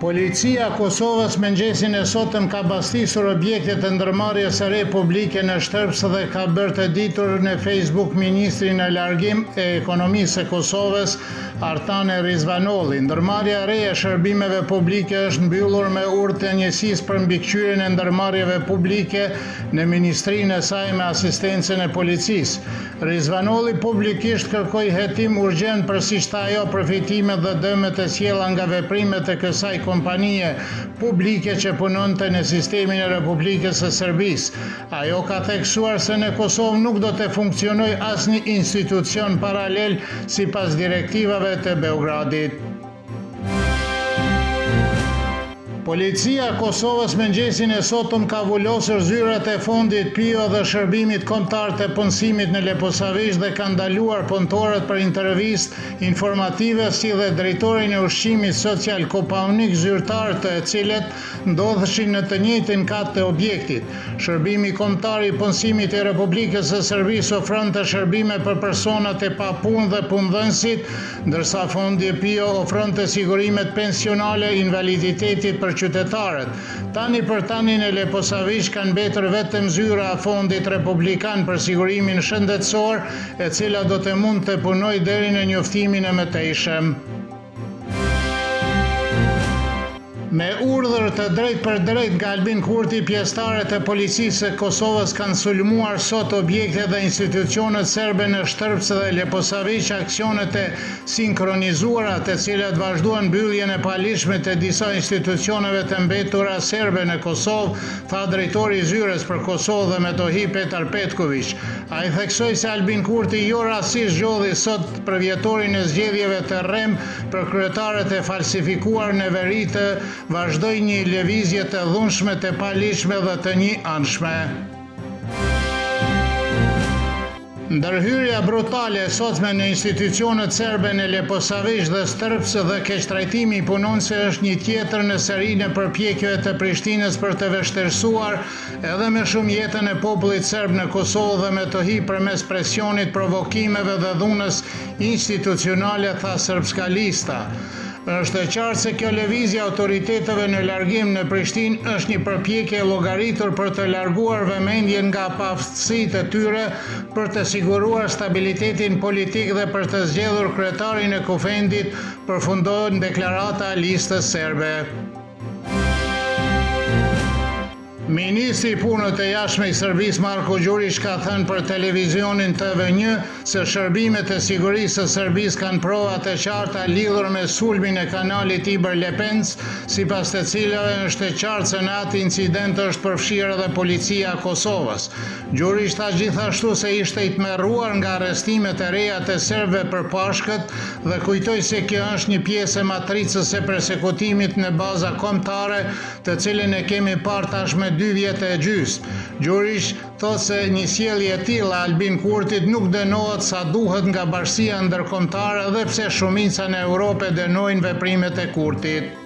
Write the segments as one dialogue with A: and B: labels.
A: Policia e Kosovës mëngjesin e sotëm ka bastisur objekte të ndërmarrjes së re publike në Shtërpës dhe ka bërë të ditur në Facebook ministrin e largim e ekonomisë së Kosovës, Artane Rizvanolli. Ndërmarrja e re e shërbimeve publike është mbyllur me urdhë të njësisë për mbikëqyrjen e ndërmarrjeve publike në ministrinë e saj me asistencën e policisë. Rizvanolli publikisht kërkoi hetim urgjent përsiç ajo përfitimet dhe dëmet e sjella nga veprimet e kësaj kompanie publike që punonte në sistemin e Republikës së Serbisë. Ajo ka theksuar se në Kosovë nuk do të funksionojë asnjë institucion paralel sipas direktivave të Beogradit. Policia e Kosovës mëngjesin e sotëm ka vullosur zyrat e fondit PIO dhe shërbimit kombëtar të punësimit në Leposavish dhe ka ndaluar punëtorët për intervistë informative si dhe drejtorin e ushqimit social Kopaunik, zyrtar të cilët ndodheshin në të njëjtin kat të objektit. Shërbimi kombëtar i punësimit i Republikës së Serbisë ofronte shërbime për personat e papunë dhe punëdhënësit, ndërsa fondi PIO ofronte sigurimet pensionale, invaliditetit për qytetarët. Tani për tani në Leposavish kanë mbetur vetëm zyra e fondit republikan për sigurimin shëndetësor, e cila do të mund të punojë deri në njoftimin e mëtejshëm. Me urdhër të drejt për drejt nga Albin Kurti, pjesëtarët e policisë së Kosovës kanë sulmuar sot objekte dhe institucionet serbe në Shtërpës dhe Leposavish, aksionet e sinkronizuara të cilat vazhduan mbylljen e palishme të disa institucioneve të mbetura serbe në Kosovë, tha drejtori i zyrës për Kosovë dhe Metohi Petar Petković. Ai theksoi se Albin Kurti jo rastisht zgjodhi sot për vjetorin e zgjedhjeve të rrem për kryetarët e falsifikuar në veri të vazhdoj një lëvizje të dhunshme, të palishme dhe të një anshme. Ndërhyrja brutale sotme në institucionet serbe në Leposavish dhe Shtërpës dhe keqtrajtimi i punonësve është një tjetër në serinë e përpjekjeve të Prishtinës për të vështirësuar edhe më shumë jetën e popullit serb në Kosovë dhe Metohi përmes presionit, provokimeve dhe dhunës institucionale, tha Srpska Lista. Është e qartë se kjo lëvizje autoriteteve në largim në Prishtinë është një përpjekje e llogaritur për të larguar vëmendjen nga paaftësitë e tyre, për të siguruar stabilitetin politik dhe për të zgjedhur kryetarin e kufendit, përfundon deklarata e listës serbe. Ministri i Punës të Jashtme i Serbisë Marko Gjurić ka thënë për televizionin TV1 se shërbimet e sigurisë së Serbisë kanë prova të qarta lidhur me sulmin e kanalit Tiber Lepens, sipas të cilave është e qartë se në atë incident është përfshirë edhe policia e Kosovës. Gjurić tha gjithashtu se ishte i tmerruar nga arrestimet e reja të serbëve për Pashkët dhe kujtoi se kjo është një pjesë e matricës së përsekutimit në baza kombëtare, të cilën e kemi parë tashmë 2 vjetë e gjysmë. Gjurić thotë se një sjellje e tillë Albin Kurtit nuk dënohet sa duhet nga bashkia ndërkombëtare edhe pse shumica në Europë dënojnë veprimet e Kurtit.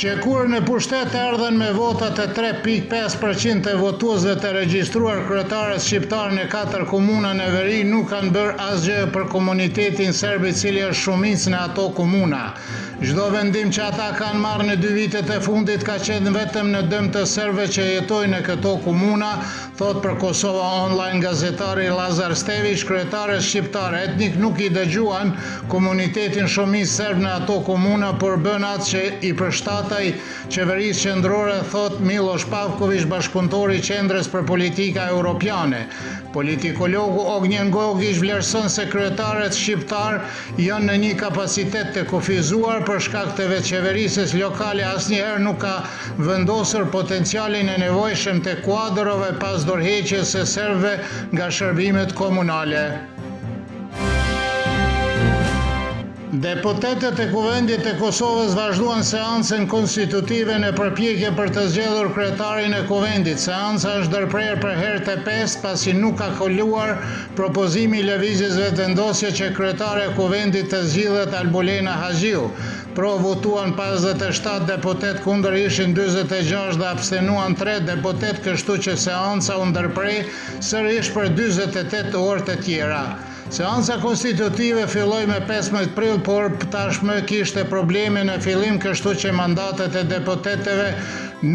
A: Që kur në pushtet erdhen me votat e 3.5% të votuesve të regjistruar kryetarët shqiptar në 4 komuna në veri nuk kanë bërë asgjë për komunitetin serb i cili është shumicë në ato komuna. Çdo vendim që ata kanë marrë në 2 vitet e fundit ka qenë vetëm në dëm të serbëve që jetojnë në këto komuna, thot për Kosova Online gazetari Lazar Stević. Kryetarët shqiptar etnik nuk i dëgjuan komunitetin shumicë serb në ato komuna, por bën atë që i përshtataj qeverisë qendrore, thot Miloš Pavković, bashkëpunëtori i Qendrës për Politika Europiane. Politikologu Ognjen Gogić vlerëson se kryetarët shqiptar janë në një kapacitet të kufizuar për shkak të veçeverisës lokale, asnjëherë nuk ka vendosur potencialin e nevojshëm të kuadrove pas dorëheqjes së serbëve nga shërbimet komunale. Deputetët e Kuvendit të Kosovës vazhduan seancën konstitutive në përpjekje për të zgjedhur kryetarin e Kuvendit. Seanca është ndërprerë për herë të 5 pasi nuk ka kaluar propozimi i lëvizjes vetëvendosje që kryetari i Kuvendit të zgjidhet Albulena Haxhiu. pro votuan 57 deputet, kundër ishin 46 dhe abstenuan 3 deputet, kështu që seanca u ndërprej sërish për 48 orë të tjera. Seanca konstitutive filloi me 15 prill, por tashmë kishte probleme në fillim, kështu që mandatet e deputetëve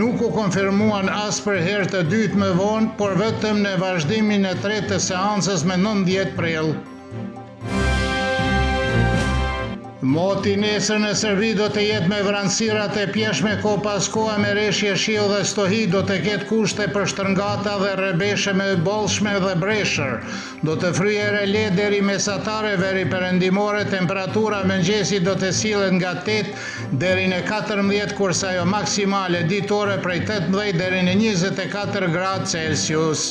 A: nuk u konfirmuan as për herë të dytë më vonë, por vetëm në vazhdimin e tretë të seancës me 19 prill. Moti nesër në Serbi do të jetë me vranësirat e pjeshme, ko pas koha me reshje shiu dhe stohi, do të ketë kushte për shtrëngata dhe rrebeshe me bollshme dhe breshër. Do të fryjë le deri mesatare veri perëndimore, temperatura mëngjesi do të sillet nga 8 deri në 14, kurse ajo maksimale ditore prej 18 deri në 24 gradë Celsius.